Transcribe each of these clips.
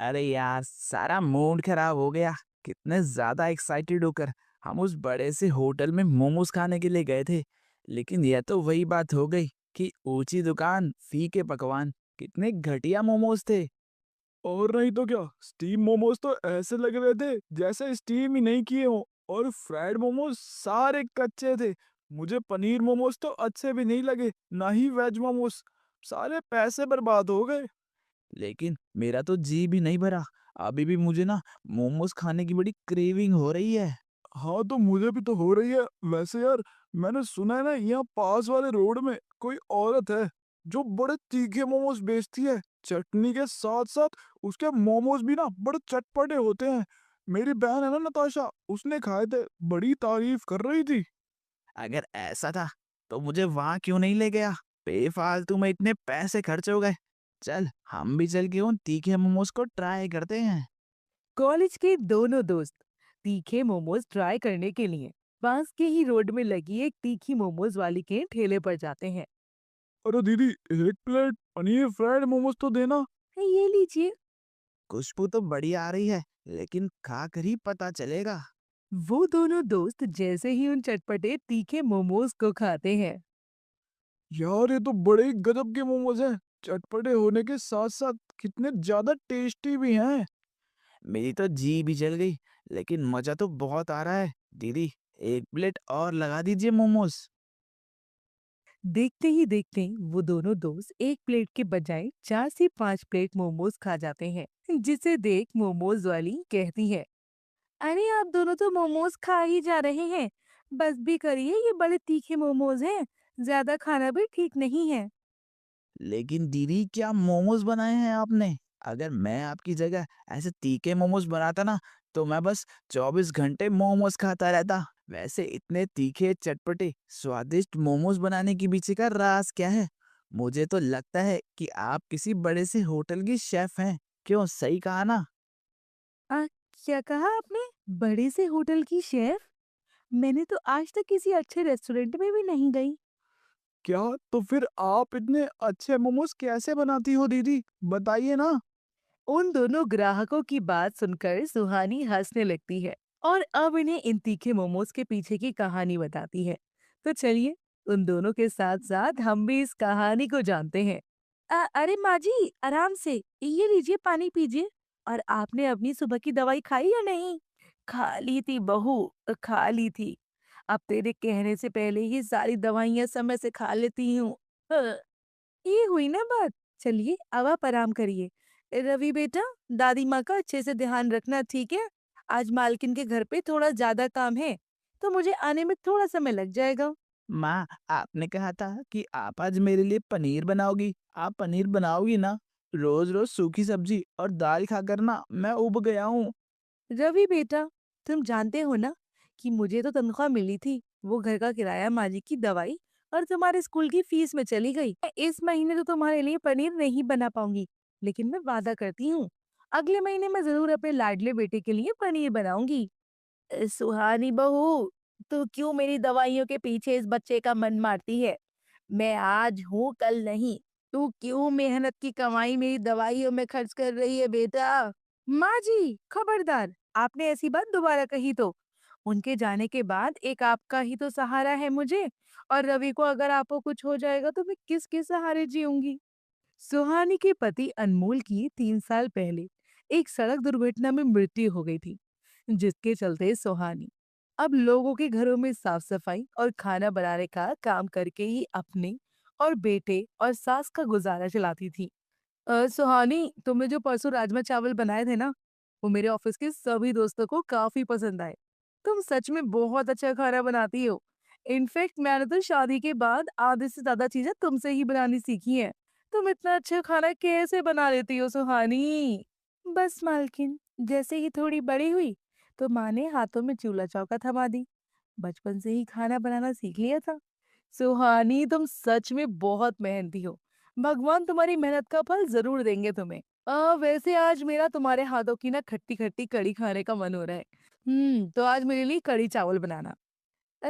अरे यार, सारा मूड खराब हो गया। कितने ज्यादा एक्साइटेड होकर हम उस बड़े से होटल में मोमोज खाने के लिए गए थे। लेकिन यह तो वही बात हो गई कि ऊंची दुकान, फीके पकवान, कितने घटिया मोमोज थे। और नहीं तो क्या, स्टीम मोमोज तो ऐसे लग रहे थे जैसे स्टीम ही नहीं किए हों। और फ्राइड मोमोज सारे कच्चे थे। मुझे पनीर मोमोज तो अच्छे भी नहीं लगे, ना ही वेज मोमोज। सारे पैसे बर्बाद हो गए। लेकिन मेरा तो जी भी नहीं भरा। अभी भी मुझे ना मोमोज खाने की बड़ी क्रेविंग हो रही है। हाँ, तो मुझे भी तो हो रही है। वैसे यार, मैंने सुना है ना, यहाँ पास वाले रोड में कोई औरत है जो बड़े तीखे मोमोज बेचती है। चटनी के साथ साथ उसके मोमोज भी ना बड़े चटपटे होते हैं। मेरी बहन है ना नताशा, उसने खाए थे, बड़ी तारीफ कर रही थी। अगर ऐसा था तो मुझे वहां क्यों नहीं ले गया? बेफालतू में इतने पैसे खर्च हो गए। चल, हम भी चल के उन तीखे मोमोज को ट्राई करते हैं। कॉलेज के दोनों दोस्त तीखे मोमोज ट्राई करने के लिए पास के ही रोड में लगी एक तीखी मोमोज वाली के ठेले पर जाते हैं। अरे दीदी, एक प्लेट पनीर फ्राइड मोमोज तो देना। ये लीजिए। खुशबू तो बढ़िया आ रही है, लेकिन खा कर ही पता चलेगा। वो दोनों दोस्त जैसे ही उन चटपटे तीखे मोमोज को खाते हैं। यार, ये तो बड़े ही गजब के मोमोज हैं। चटपटे होने के साथ साथ कितने ज्यादा टेस्टी भी हैं। मेरी तो जी भी जल गई, लेकिन मजा तो बहुत आ रहा है। दीदी, एक प्लेट और लगा दीजिए मोमोज। देखते ही देखते वो दोनों दोस्त एक प्लेट के बजाय 4 से 5 प्लेट मोमोज खा जाते हैं, जिसे देख मोमोज वाली कहती है, अरे आप दोनों तो मोमोज खा ही जा रहे हैं। बस भी करिए, ये बड़े तीखे मोमोज हैं। ज्यादा खाना भी ठीक नहीं है। लेकिन दीदी, क्या मोमोज बनाए हैं आपने? अगर मैं आपकी जगह ऐसे तीखे मोमोज बनाता ना, तो मैं बस 24 घंटे मोमोज खाता रहता। वैसे इतने तीखे, चटपटे, स्वादिष्ट मोमोज बनाने के पीछे का राज क्या है? मुझे तो लगता है कि आप किसी बड़े से होटल की शेफ हैं। क्यों, सही कहा ना? आ, क्या कहा आपने? बड़े से होटल की शेफ? मैंने तो आज तक किसी अच्छे रेस्टोरेंट में भी नहीं गई। क्या? तो फिर आप इतने अच्छे मोमोज कैसे बनाती हो दीदी? बताइए ना। उन दोनों ग्राहकों की बात सुनकर सुहानी हंसने लगती है और अब इन्हें इन तीखे मोमोज के पीछे की कहानी बताती है। तो चलिए, उन दोनों के साथ साथ हम भी इस कहानी को जानते हैं। अरे माँ जी, आराम से, ये लीजिए, पानी पीजिए। और आपने अपनी सुबह की दवाई खाई या नहीं? खा ली थी बहू, खा ली थी। अब तेरे कहने से पहले ही सारी दवाइयाँ समय से खा लेती हूँ। हाँ, ये हुई ना बात। चलिए, अब आप आराम करिए। रवि बेटा, दादी माँ का अच्छे से ध्यान रखना, ठीक है? आज मालकिन के घर पे थोड़ा ज्यादा काम है, तो मुझे आने में थोड़ा समय लग जाएगा। माँ, आपने कहा था कि आप आज मेरे लिए पनीर बनाओगी। आप पनीर बनाओगी ना? रोज रोज सूखी सब्जी और दाल खाकर ना मैं उब गया हूँ। रवि बेटा, तुम जानते हो ना कि मुझे तो तनख्वाह मिली थी, वो घर का किराया, माली की दवाई और तुम्हारे स्कूल की फीस में चली गई। मैं इस महीने तो तुम्हारे लिए पनीर नहीं बना पाऊंगी, लेकिन मैं वादा करती हूँ, अगले महीने मैं जरूर अपने लाडले बेटे के लिए पनीर बनाऊंगी। सुहानी बहू, तू क्यों मेरी दवाइयों के पीछे इस बच्चे का मन मारती है? मैं आज हूँ, कल नहीं। तू क्यों मेहनत की कमाई मेरी दवाइयों में खर्च कर रही है बेटा? माँ जी, खबरदार! आपने ऐसी बात दोबारा कही तो। उनके जाने के बाद एक आपका ही तो सहारा है मुझे, और रवि को अगर आपको कुछ हो जाएगा तो मैं किसके सहारे जीऊंगी? सुहानी के पति अनमोल की 3 साल पहले एक सड़क दुर्घटना में मृत्यु हो गई थी, जिसके चलते सुहानी अब लोगों के घरों में साफ सफाई और खाना बनाने का काम करके ही अपने और बेटे और सास का गुजारा चलाती थी। सुहानी, तुमने जो परसों राजमा चावल बनाए थे ना, वो मेरे ऑफिस के सभी दोस्तों को काफी पसंद आए। तुम सच में बहुत अच्छा खाना बनाती हो। इनफैक्ट मैंने तो शादी के बाद आधे से ज्यादा चीजें तुमसे ही बनानी सीखी हैं। तुम इतना अच्छा खाना कैसे बना लेती हो सुहानी? बस मालकिन, जैसे ही थोड़ी बड़ी हुई तो माँ ने हाथों में चूल्हा चौका थमा दी। बचपन से ही खाना बनाना सीख लिया था। सुहानी, तुम सच में बहुत मेहनती हो। भगवान तुम्हारी मेहनत का फल जरूर देंगे तुम्हें। वैसे आज मेरा तुम्हारे हाथों की ना खट्टी खट्टी कढ़ी खाने का मन हो रहा है। तो आज मेरे लिए कढ़ी चावल बनाना।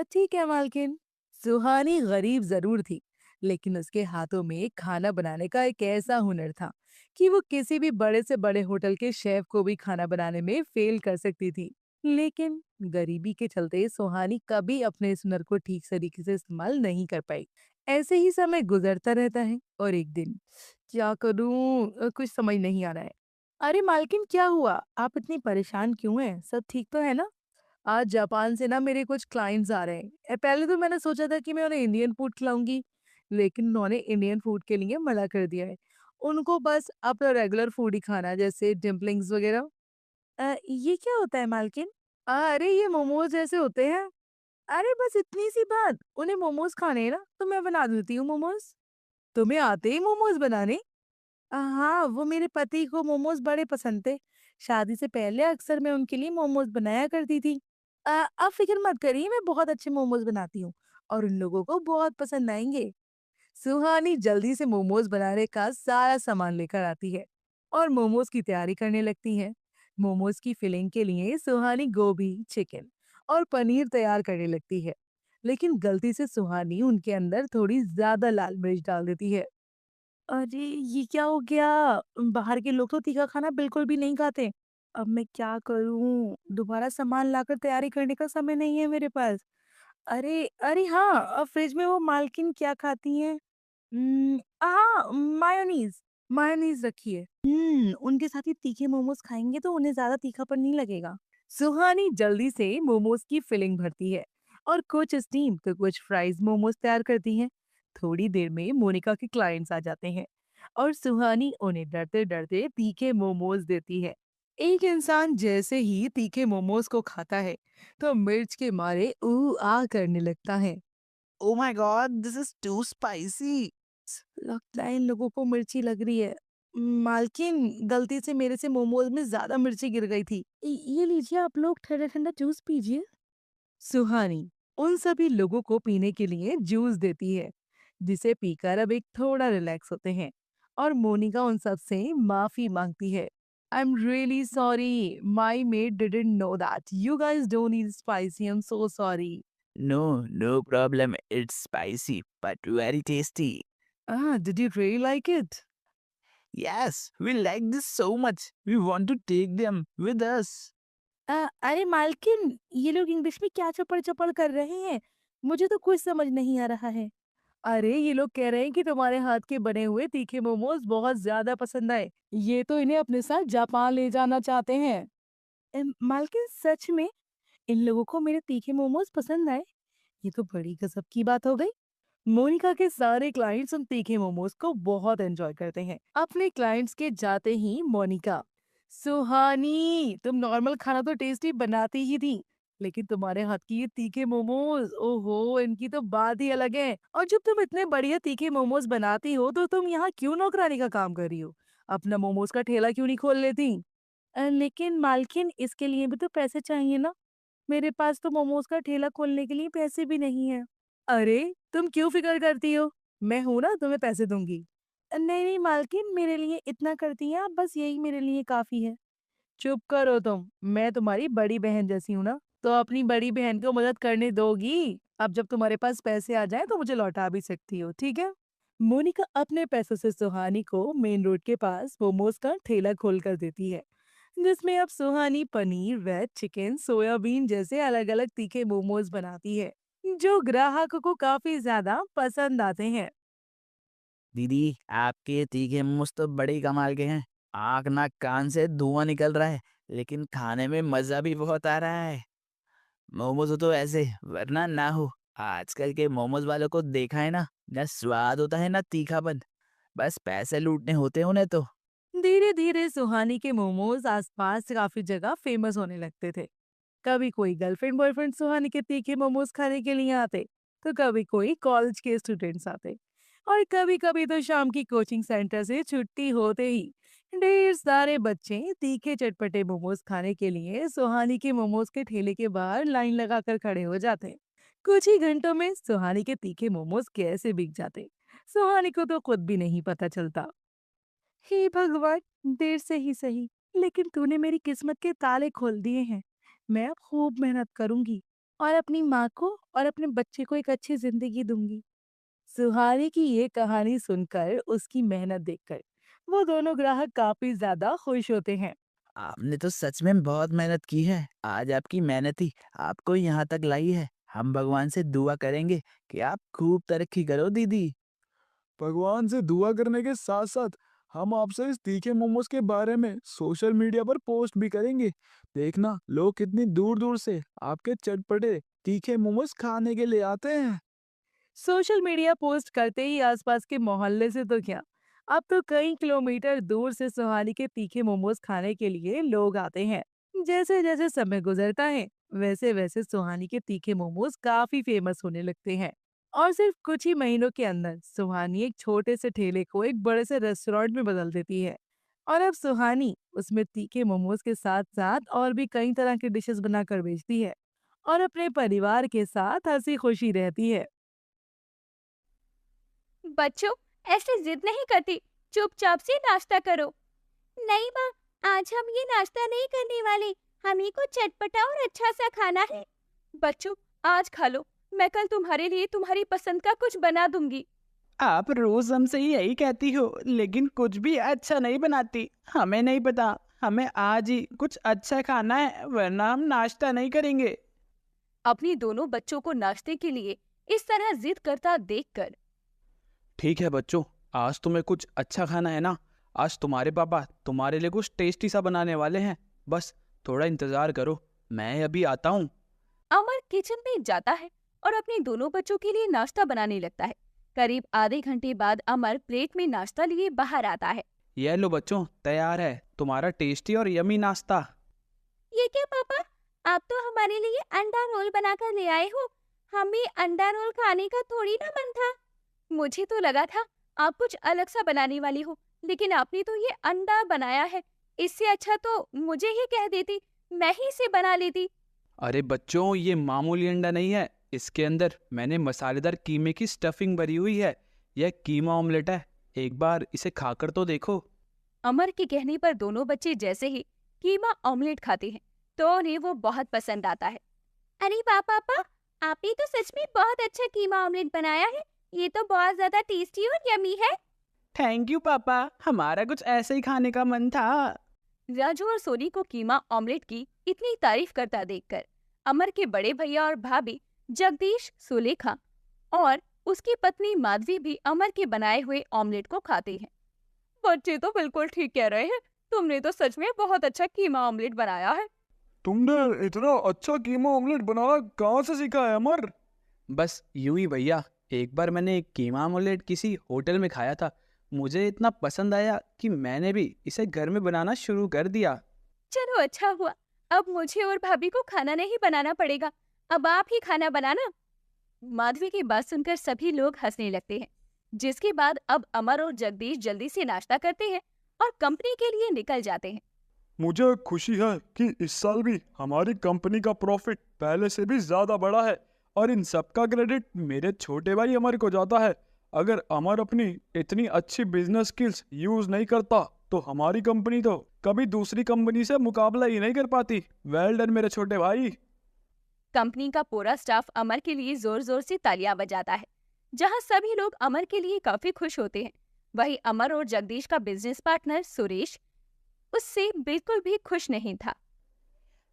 ठीक है मालकिन। सुहानी गरीब जरूर थी, लेकिन उसके हाथों में खाना बनाने का एक ऐसा हुनर था कि वो किसी भी बड़े से बड़े होटल के शेफ को भी खाना बनाने में फेल कर सकती थी। लेकिन गरीबी के चलते सुहानी कभी अपने इस हुनर को ठीक तरीके से इस्तेमाल नहीं कर पाई। ऐसे ही समय गुजरता रहता है और एक दिन क्या करूं कुछ समझ नहीं आ रहा है। अरे मालकिन, क्या हुआ? आप इतनी परेशान क्यों हैं? सब ठीक तो है ना? आज जापान से ना मेरे कुछ क्लाइंट्स आ रहे हैं। पहले तो मैंने सोचा था कि मैं उन्हें इंडियन फूड खिलाऊंगी, लेकिन उन्होंने इंडियन फूड के लिए मना कर दिया है। उनको बस अपना रेगुलर फूड ही खाना है, जैसे डम्पलिंग्स वगैरह। ये क्या होता है मालकिन? अरे ये मोमोज जैसे होते हैं। अरे बस इतनी सी बात, उन्हें मोमोज खाने हैं ना, तो मैं बना देती हूँ मोमोज। तुम्हें आते ही मोमोज बनाने? हाँ, वो मेरे पति को मोमोज बड़े पसंद थे। शादी से पहले अक्सर मैं उनके लिए मोमोज बनाया करती थी। आप फिक्र मत करिए, मैं बहुत अच्छे मोमोज बनाती हूँ और उन लोगों को बहुत पसंद आएंगे। सुहानी जल्दी से मोमोज बनाने का सारा सामान लेकर आती है और मोमोज की तैयारी करने लगती है। मोमोज की फिलिंग के लिए सुहानी गोभी, चिकन और पनीर तैयार करने लगती है, लेकिन गलती से सुहानी उनके अंदर थोड़ी ज्यादा लाल मिर्च डाल देती है। अरे! ये क्या हो गया? बाहर के लोग तो तीखा खाना बिल्कुल भी नहीं खाते। अब मैं क्या करूँ? दोबारा सामान लाकर तैयारी करने का समय नहीं है मेरे पास। अरे! अरे हाँ, फ्रिज में वो मालकिन क्या खाती हैं? हाँ, मायोनीज़। मायोनीज़ रखी है। उनके साथ ही तीखे मोमोज़ खाएँगे तो उन्हें ज़्यादा तीखापन नहीं लगेगा। सुहानी जल्दी से मोमोज़ की फिलिंग भरती है और कुछ स्टीम तो कुछ फ्राइज़ मोमोज़ तैयार करती हैं। थोड़ी देर में मोनिका के क्लाइंट्स आ जाते हैं और सुहानी उन्हें डरते-डरते तीखे मोमोज़ देती है। एक इंसान जैसे ही तीखे मोमोज़ को खाता है, तो मिर्च के मारे ऊ-आ करने लगता है। Oh my god! This is too spicy. लगता है इन लोगों को मिर्ची लग रही है। मालकिन, गलती से मेरे से मोमोज में ज्यादा मिर्ची गिर गई थी। ये लीजिए, आप लोग ठंडा ठंडा जूस पीजिए। सुहानी उन सभी लोगों को पीने के लिए जूस देती है, जिसे पीकर अब एक थोड़ा रिलैक्स होते हैं और मोनिका उन सब से माफी मांगती है। I am really sorry, my made didn't know that you guys don't eat spicy, I am so sorry. No, no problem. It's spicy, but very tasty. Did you really like it? Yes, we like this so much. We want to take them with us. अरे मालकिन, ये लोग English में क्या चपड़-चपड़ कर रहे हैं? मुझे तो कुछ समझ नहीं आ रहा है। अरे, ये लोग कह रहे हैं कि तुम्हारे हाथ के बने हुए तीखे मोमोज़ बहुत ज़्यादा पसंद आए। ये तो इन्हें अपने साथ जापान ले जाना चाहते हैं। मालकिन, सच में इन लोगों को मेरे तीखे मोमोज़ पसंद आए? ये तो बड़ी गज़ब की बात हो गई। मोनिका के सारे क्लाइंट्स उन तीखे मोमोज को बहुत एंजॉय करते हैं। अपने क्लाइंट्स के जाते ही मोनिका, सुहानी, तुम नॉर्मल खाना तो टेस्टी बनाती ही थी, लेकिन तुम्हारे हाथ की ये तीखे मोमोज, ओहो, इनकी तो बात ही अलग है। और जब तुम इतने बढ़िया तीखे मोमोज बनाती हो तो तुम यहाँ क्यों नौकरानी का काम कर रही हो? अपना मोमोज का ठेला क्यों नहीं खोल लेती? लेकिन मालकिन, इसके लिए भी तो पैसे चाहिए ना। मेरे पास तो मोमोज का ठेला खोलने के लिए पैसे भी नहीं है। अरे, तुम क्यों फिक्र करती हो? मैं हूं ना, तुम्हें पैसे दूंगी। नहीं नहीं मालकिन, मेरे लिए इतना करती हैं आप, बस यही मेरे लिए काफी है। चुप करो तुम, मैं तुम्हारी बड़ी बहन जैसी हूँ ना, तो अपनी बड़ी बहन को मदद करने दोगी। अब जब तुम्हारे पास पैसे आ जाएं तो मुझे लौटा भी सकती हो, ठीक है? मोनिका अपने पैसों से सुहानी को मेन रोड के पास मोमोज का ठेला खोल कर देती है, जिसमें अब सुहानी पनीर, वेज, चिकन, सोयाबीन जैसे अलग अलग तीखे मोमोज बनाती है, जो ग्राहकों को काफी ज्यादा पसंद आते हैं। दीदी, आपके तीखे मोमोज तो बड़े ही कमाल के हैं। आँख, नाक, कान से धुआं निकल रहा है, लेकिन खाने में मज़ा भी बहुत आ रहा है। मोमोज हो तो ऐसे, वरना ना हो। आजकल के मोमोज वालों को देखा है ना स्वाद होता है ना तीखापन। बस पैसे लूटने होते हैं उन्हें तो। धीरे धीरे सुहानी के मोमोज आसपास काफी जगह फेमस होने लगते थे। कभी कोई गर्लफ्रेंड बॉयफ्रेंड सुहानी के तीखे मोमोज खाने के लिए आते, तो कभी कोई कॉलेज के स्टूडेंट्स आते, और कभी कभी तो शाम की कोचिंग सेंटर से छुट्टी होते ही ढेर सारे बच्चे तीखे चटपटे मोमोज खाने के लिए सुहानी के मोमोज के ठेले के बाहर लाइन लगाकर खड़े हो जाते। कुछ ही घंटों में सुहानी के तीखे मोमोज कैसे बिक जाते, सुहानी को तो खुद भी नहीं पता चलता। हे भगवान, देर से ही सही, लेकिन तूने मेरी किस्मत के ताले खोल दिए हैं। मैं अब खूब मेहनत करूंगी और अपनी माँ को और अपने बच्चे को एक अच्छी जिंदगी दूंगी। सुहानी की ये कहानी सुनकर, उसकी मेहनत देखकर वो दोनों ग्राहक काफी ज्यादा खुश होते हैं। आपने तो सच में बहुत मेहनत की है। आज आपकी मेहनत ही आपको यहाँ तक लाई है। हम भगवान से दुआ करेंगे कि आप खूब तरक्की करो दीदी। भगवान से दुआ करने के साथ साथ हम आपसे इस तीखे मोमोज के बारे में सोशल मीडिया पर पोस्ट भी करेंगे। देखना लोग कितनी दूर दूर से आपके चटपटे तीखे मोमोज खाने के लिए आते हैं। सोशल मीडिया पोस्ट करते ही आसपास के मोहल्ले से तो क्या, अब तो कई किलोमीटर दूर से सुहानी के तीखे मोमोज खाने के लिए लोग आते हैं। जैसे जैसे समय गुजरता है, वैसे वैसे सुहानी के तीखे मोमोज काफी फेमस होने लगते हैं। और सिर्फ कुछ ही महीनों के अंदर सुहानी एक छोटे से ठेले को एक बड़े से रेस्टोरेंट में बदल देती है। और अब सुहानी उसमें तीखे मोमोज के साथ साथ और भी कई तरह की डिशेस बनाकर बेचती है और अपने परिवार के साथ हंसी खुशी रहती है। बच्चों, ऐसे जिद नहीं करती, चुपचाप से नाश्ता करो। नहीं माँ, आज हम ये नाश्ता नहीं करने वाले, हमें कुछ चटपटा और अच्छा सा खाना है। बच्चों, आज खा लो, मैं कल तुम्हारे लिए तुम्हारी पसंद का कुछ बना दूंगी। आप रोज हमसे यही कहती हो, लेकिन कुछ भी अच्छा नहीं बनाती। हमें नहीं पता, हमें आज ही कुछ अच्छा खाना है, वरना हम नाश्ता नहीं करेंगे। अपनी दोनों बच्चों को नाश्ते के लिए इस तरह जिद करता देखकर ठीक है बच्चों, आज तुम्हें कुछ अच्छा खाना है ना। आज तुम्हारे पापा तुम्हारे लिए कुछ टेस्टी सा बनाने वाले हैं। बस थोड़ा इंतजार करो, मैं अभी आता हूँ। अमर किचन में जाता है और अपने दोनों बच्चों के लिए नाश्ता बनाने लगता है। करीब आधे घंटे बाद अमर प्लेट में नाश्ता लिए बाहर आता है। ये लो बच्चों, तैयार है तुम्हारा टेस्टी और यमी नाश्ता। ये क्या पापा, आप तो हमारे लिए अंडा रोल बनाकर ले आए हो। हमें अंडा रोल खाने का थोड़ी ना मन था। मुझे तो लगा था आप कुछ अलग सा बनाने वाली हो, लेकिन आपने तो ये अंडा बनाया है। इससे अच्छा तो मुझे ही कह देती, मैं ही इसे बना लेती। अरे बच्चों, ये मामूली अंडा नहीं है, इसके अंदर मैंने मसालेदार कीमे की स्टफिंग भरी हुई है। यह कीमा ऑमलेट है, एक बार इसे खाकर तो देखो। अमर के कहने पर दोनों बच्चे जैसे ही कीमा ऑमलेट खाते हैं तो उन्हें वो बहुत पसंद आता है। अरे वाह पापा, आपने तो सच में बहुत अच्छा कीमा ऑमलेट बनाया है। ये तो बहुत ज्यादा टेस्टी और यमी है। थैंक यू पापा, हमारा कुछ ऐसे ही खाने का मन था। राजू और सोनी को कीमा ऑमलेट की इतनी तारीफ करता देखकर अमर के बड़े भैया और भाभी जगदीश, सुलेखा और उसकी पत्नी माधवी भी अमर के बनाए हुए ऑमलेट को खाते हैं। बच्चे तो बिल्कुल ठीक कह रहे हैं, तुमने तो सच में बहुत अच्छा कीमा ऑमलेट बनाया है। तुमने इतना अच्छा कीमा ऑमलेट बनाना कहाँ से सीखा है अमर? बस यूं ही भैया, एक बार मैंने एक कीमा ऑमलेट किसी होटल में खाया था। मुझे इतना पसंद आया कि मैंने भी इसे घर में बनाना शुरू कर दिया। चलो अच्छा हुआ, अब मुझे और भाभी को खाना नहीं बनाना पड़ेगा। अब आप ही खाना बनाना। माधवी की बात सुनकर सभी लोग हंसने लगते हैं, जिसके बाद अब अमर और जगदीश जल्दी से नाश्ता करते हैं और कंपनी के लिए निकल जाते हैं। मुझे खुशी है कि इस साल भी हमारी कंपनी का प्रॉफिट पहले से भी ज्यादा बढ़ा है और इन सब का क्रेडिट मेरे छोटे भाई अमर को जाता है। अगर अमर अपनी इतनी अच्छी बिजनेस स्किल्स यूज नहीं करता तो हमारी कंपनी तो कभी दूसरी कंपनी से मुकाबला ही नहीं कर पाती। वेल डन मेरे छोटे भाई। कंपनी का पूरा स्टाफ अमर के लिए जोर जोर से तालियां बजाता है। जहां सभी लोग अमर के लिए काफी खुश होते हैं, वहीं अमर और जगदीश का बिजनेस पार्टनर सुरेश उससे बिल्कुल भी खुश नहीं था।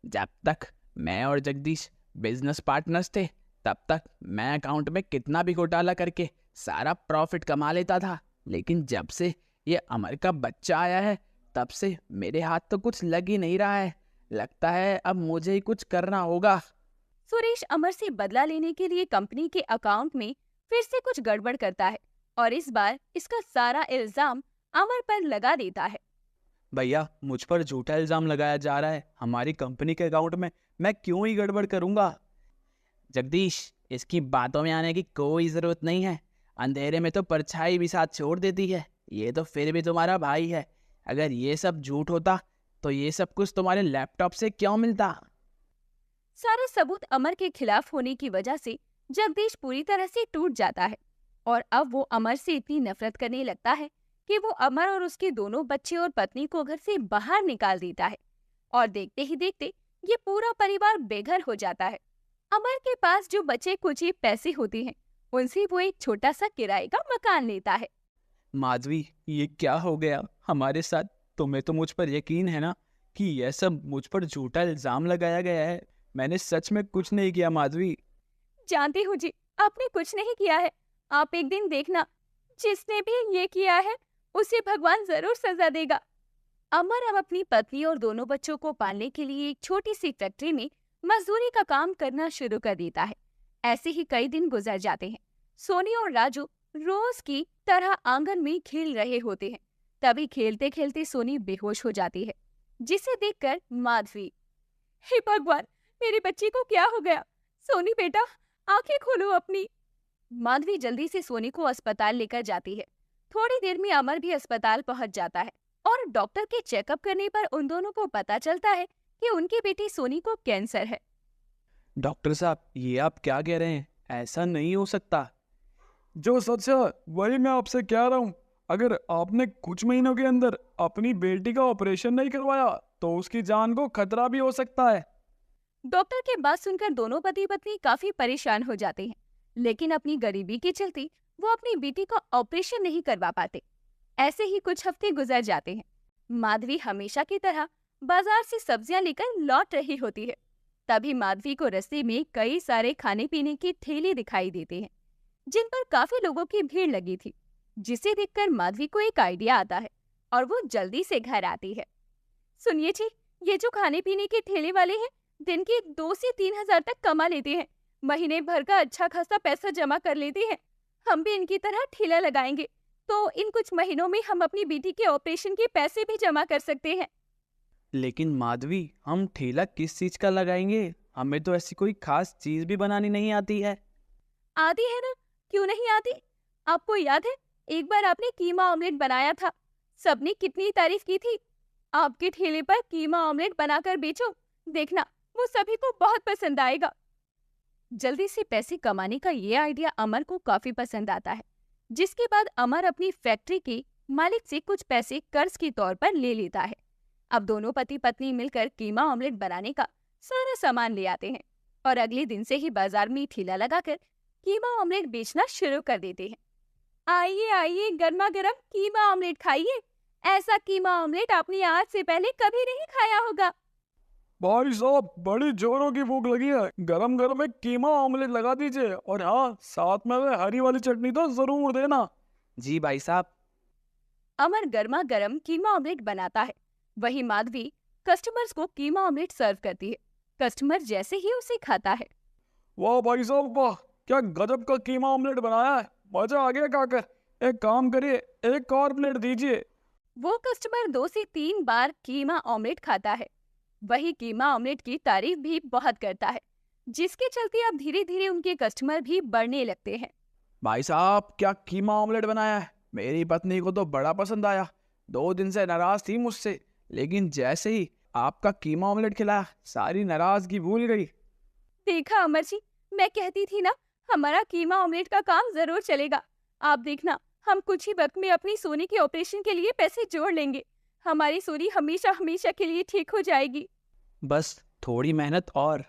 जब तक मैं और जगदीश बिजनेस पार्टनर्स थे, तब तक मैं अकाउंट में कितना भी घोटाला करके सारा प्रॉफिट कमा लेता था। लेकिन जब से ये अमर का बच्चा आया है, तब से मेरे हाथ तो कुछ लग ही नहीं रहा है। लगता है अब मुझे ही कुछ करना होगा। सुरेश अमर से बदला लेने के लिए कंपनी के अकाउंट में फिर से कुछ गड़बड़ करता है और इस बार इसका सारा इल्जाम अमर पर लगा देता है। भैया, मुझ पर झूठा इल्जाम लगाया जा रहा है हमारी कंपनी के अकाउंट में। मैं क्यों ही गड़बड़ करूंगा? जगदीश, इसकी बातों में आने की कोई जरूरत नहीं है। अंधेरे में तो परछाई भी साथ छोड़ देती है। ये तो फिर भी तुम्हारा भाई है। अगर ये सब झूठ होता तो ये सब कुछ तुम्हारे लैपटॉप से क्यों मिलता? सारा सबूत अमर के खिलाफ होने की वजह से जगदीश पूरी तरह से टूट जाता है और अब वो अमर से इतनी नफरत करने लगता है कि वो अमर और उसके दोनों बच्चे और पत्नी को घर से बाहर निकाल देता है और देखते ही देखते ये पूरा परिवार बेघर हो जाता है। अमर के पास जो बचे कुचे पैसे होते हैं उनसे वो एक छोटा सा किराए का मकान लेता है। माधवी, ये क्या हो गया हमारे साथ? तुम्हें तो मुझ पर यकीन है ना कि यह सब मुझ पर झूठा इल्जाम लगाया गया है? मैंने सच में कुछ नहीं किया माधवी। जानती हूँ जी, आपने कुछ नहीं किया है। आप एक दिन देखना, जिसने भी ये किया है उसे भगवान जरूर सजा देगा। अमर अब अपनी पत्नी और दोनों बच्चों को पालने के लिए एक छोटी सी फैक्ट्री में मजदूरी का काम करना शुरू कर देता है। ऐसे ही कई दिन गुजर जाते हैं। सोनी और राजू रोज की तरह आंगन में खेल रहे होते हैं। तभी खेलते खेलते सोनी बेहोश हो जाती है, जिसे देखकर माधवी, हे भगवान, मेरी बच्ची को क्या हो गया? सोनी बेटा, आंखें खोलो अपनी। माधवी जल्दी से सोनी को अस्पताल लेकर जाती है। थोड़ी देर में अमर भी अस्पताल पहुंच जाता है और डॉक्टर के चेकअप करने पर उन दोनों को पता चलता है कि उनकी बेटी सोनी को कैंसर है। डॉक्टर साहब, ये आप क्या कह रहे हैं? ऐसा नहीं हो सकता। जो सच है वही मैं आपसे कह रहा हूँ। अगर आपने कुछ महीनों के अंदर अपनी बेटी का ऑपरेशन नहीं करवाया तो उसकी जान को खतरा भी हो सकता है। डॉक्टर की बात सुनकर दोनों पति पत्नी काफी परेशान हो जाते हैं, लेकिन अपनी गरीबी के चलते वो अपनी बेटी का ऑपरेशन नहीं करवा पाते। ऐसे ही कुछ हफ्ते गुजर जाते हैं। माधवी हमेशा की तरह बाजार से सब्जियां लेकर लौट रही होती है। तभी माधवी को रास्ते में कई सारे खाने पीने के ठेले दिखाई देते हैं, जिन पर काफी लोगों की भीड़ लगी थी, जिसे देखकर माधवी को एक आइडिया आता है और वो जल्दी से घर आती है। सुनिए जी, ये जो खाने पीने के ठेले वाले हैं, दिन के 2 से 3 हजार तक कमा लेते हैं। महीने भर का अच्छा खासा पैसा जमा कर लेते हैं। हम भी इनकी तरह ठेला लगाएंगे तो इन कुछ महीनों में हम अपनी बेटी के ऑपरेशन के पैसे भी जमा कर सकते हैं। लेकिन माधवी, हम ठेला किस चीज का लगाएंगे? हमें तो ऐसी कोई खास चीज भी बनानी नहीं आती है। आती है ना, क्यों नहीं आती? आपको याद है, एक बार आपने कीमा ऑमलेट बनाया था। सबने कितनी तारीफ की थी। आपके ठेले पर कीमा ऑमलेट बनाकर बेचो, देखना वो सभी को बहुत पसंद आएगा। जल्दी से पैसे कमाने का ये आइडिया अमर को काफी पसंद आता है, जिसके बाद अमर अपनी फैक्ट्री के मालिक से कुछ पैसे कर्ज के तौर पर ले लेता है। अब दोनों पति पत्नी मिलकर कीमा ऑमलेट बनाने का सारा सामान ले आते हैं और अगले दिन से ही बाजार में ठेला लगाकर कीमा ऑमलेट बेचना शुरू कर देते हैं। आइए आइए, गर्मा गर्म कीमा ऑमलेट खाइए। ऐसा कीमा ऑमलेट आपने आज से पहले कभी नहीं खाया होगा। भाई साहब, बड़ी जोरों की भूख लगी है। गरम गरम एक कीमा ऑमलेट लगा दीजिए और हाँ, साथ में वो हरी वाली चटनी तो जरूर देना। जी भाई साहब। अमर गर्मा गर्म कीमा ऑमलेट बनाता है। वही माधवी कस्टमर्स को कीमा ऑमलेट सर्व करती है। कस्टमर जैसे ही उसे खाता है, वाह भाई साहब वाह, क्या गजब का कीमा ऑमलेट बनाया है। मजा आ गया खाकर। एक काम करिए, एक और प्लेट दीजिए। वो कस्टमर 2 से 3 बार कीमा ऑमलेट खाता है। वही कीमा ऑमलेट की तारीफ भी बहुत करता है, जिसके चलते अब धीरे धीरे उनके कस्टमर भी बढ़ने लगते हैं। भाई साहब, क्या कीमा ऑमलेट बनाया है। मेरी पत्नी को तो बड़ा पसंद आया। 2 दिन से नाराज थी मुझसे, लेकिन जैसे ही आपका कीमा ऑमलेट खिलाया, सारी नाराजगी भूल गई। देखा अमर जी, मैं कहती थी ना, हमारा कीमा ऑमलेट का काम जरूर चलेगा। आप देखना, हम कुछ ही वक्त में अपनी सोनी के ऑपरेशन के लिए पैसे जोड़ लेंगे। हमारी सोनी हमेशा हमेशा के लिए ठीक हो जाएगी। बस थोड़ी मेहनत और।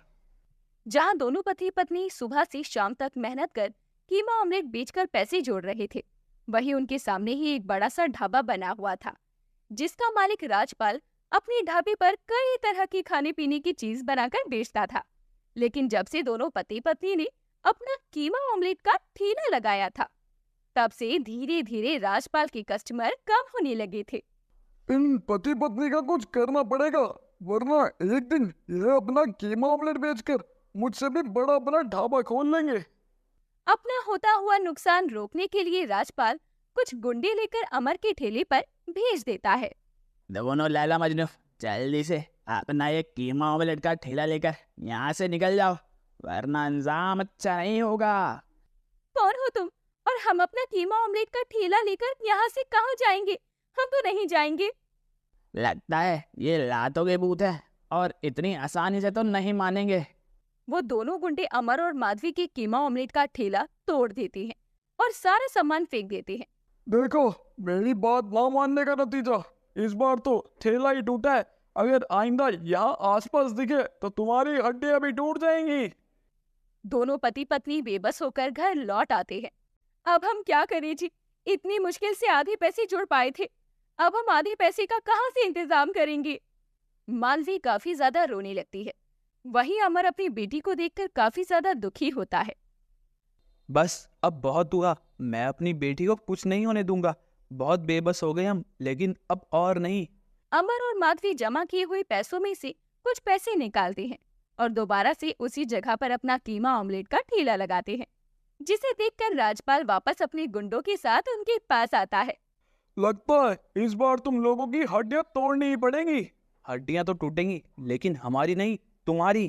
जहाँ दोनों पति पत्नी सुबह से शाम तक मेहनत कर कीमा ऑमलेट बेचकर पैसे जोड़ रहे थे, वहीं उनके सामने ही एक बड़ा सा ढाबा बना हुआ था, जिसका मालिक राजपाल अपने ढाबे पर कई तरह की खाने पीने की चीज बनाकर बेचता था। लेकिन जब से दोनों पति पत्नी ने अपना कीमा ऑमलेट का ठेला लगाया था, तब से धीरे धीरे राजपाल के कस्टमर कम होने लगे थे। इन पति पत्नी का कुछ करना पड़ेगा, वरना एक दिन ये अपना कीमा ऑमलेट बेचकर मुझसे भी बड़ा अपना ढाबा खोल लेंगे। अपना होता हुआ नुकसान रोकने के लिए राजपाल कुछ गुंडे लेकर अमर के ठेले पर भेज देता है। दोनों लैला मजनू, जल्दी से अपना ये कीमा ऑमलेट का ठेला लेकर यहाँ से निकल जाओ, वरना अंजाम अच्छा नहीं होगा। कौन हो तुम? और हम अपना कीमा ऑमलेट का ठेला लेकर यहाँ से कहाँ जाएंगे? हम तो नहीं जाएंगे। लगता है ये लातों के भूत है और इतनी आसानी से तो नहीं मानेंगे। वो दोनों गुंडे अमर और माधवी के कीमा ऑमलेट का ठेला तोड़ देते हैं और सारा सामान फेंक देते हैं। देखो, मेरी बात ना मानने का नतीजा। इस बार तो ठेला ही टूटा है। अगर आइंदा यहाँ आसपास दिखे तो तुम्हारी हड्डियां भी टूट जाएंगी। दोनों पति पत्नी बेबस होकर घर लौट आते हैं। अब हम क्या करें जी? इतनी मुश्किल से आधे पैसे जुड़ पाए थे, अब हम आधे पैसे का कहाँ से इंतजाम करेंगे? मालवी काफी ज्यादा रोने लगती है। वहीं अमर अपनी बेटी को देखकर काफी ज्यादा दुखी होता है। बस अब बहुत हुआ, मैं अपनी बेटी को कुछ नहीं होने दूंगा। बहुत बेबस हो गए हम, लेकिन अब और नहीं। अमर और माधवी जमा किए हुए पैसों में से कुछ पैसे निकालते हैं और दोबारा से उसी जगह पर अपना कीमा ऑमलेट का ठेला लगाते हैं, जिसे देखकर राजपाल वापस अपने गुंडों के साथ उनके पास आता है। लगता है इस बार तुम लोगों की हड्डियां तोड़नी ही पड़ेंगी। हड्डियां तो टूटेंगी, लेकिन हमारी नहीं, तुम्हारी।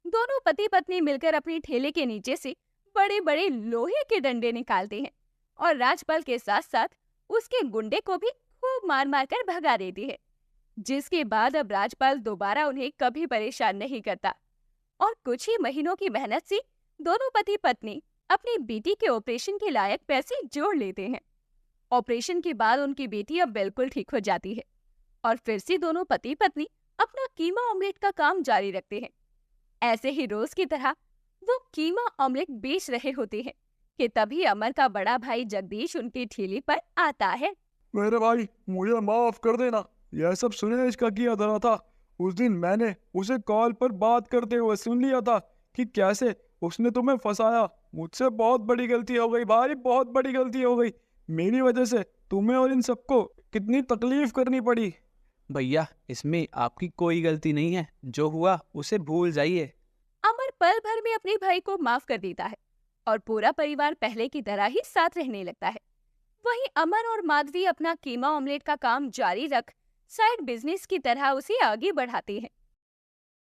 दोनों पति पत्नी मिलकर अपने ठेले के नीचे से बड़े बड़े लोहे के डंडे निकालते हैं और राजपाल के साथ साथ उसके गुंडे को भी खूब मार मार कर भगा देती है, जिसके बाद अब राजपाल दोबारा उन्हें कभी परेशान नहीं करता और कुछ ही महीनों की मेहनत से दोनों पति पत्नी अपनी बेटी के ऑपरेशन के लायक पैसे जोड़ लेते हैं। ऑपरेशन के बाद उनकी बेटी अब बिल्कुल ठीक हो जाती है और फिर से दोनों पति पत्नी अपना कीमा ऑमलेट का काम जारी रखते हैं। ऐसे ही रोज की तरह वो कीमा ऑमलेट बेच रहे होते हैं कि तभी अमर का बड़ा भाई जगदीश उनके ठेले पर आता है। मेरे भाई, मुझे माफ कर देना, यह सब सुनेश का किया धरा था। उस दिन मैंने उसे कॉल पर बात करते हुए सुन लिया था कि कैसे उसने तुम्हें फंसाया। मुझसे बहुत बड़ी गलती हो गई भाई, बहुत बड़ी गलती हो गई। मेरी वजह से तुम्हें और इन सबको कितनी तकलीफ करनी पड़ी। भैया, इसमें आपकी कोई गलती नहीं है। जो हुआ उसे भूल जाइए। अमर पल भर में अपने भाई को माफ कर देता है और पूरा परिवार पहले की तरह ही साथ रहने लगता है। वहीं अमर और माधवी अपना कीमा ऑमलेट का काम जारी रख साइड बिजनेस की तरह उसे आगे बढ़ाते हैं।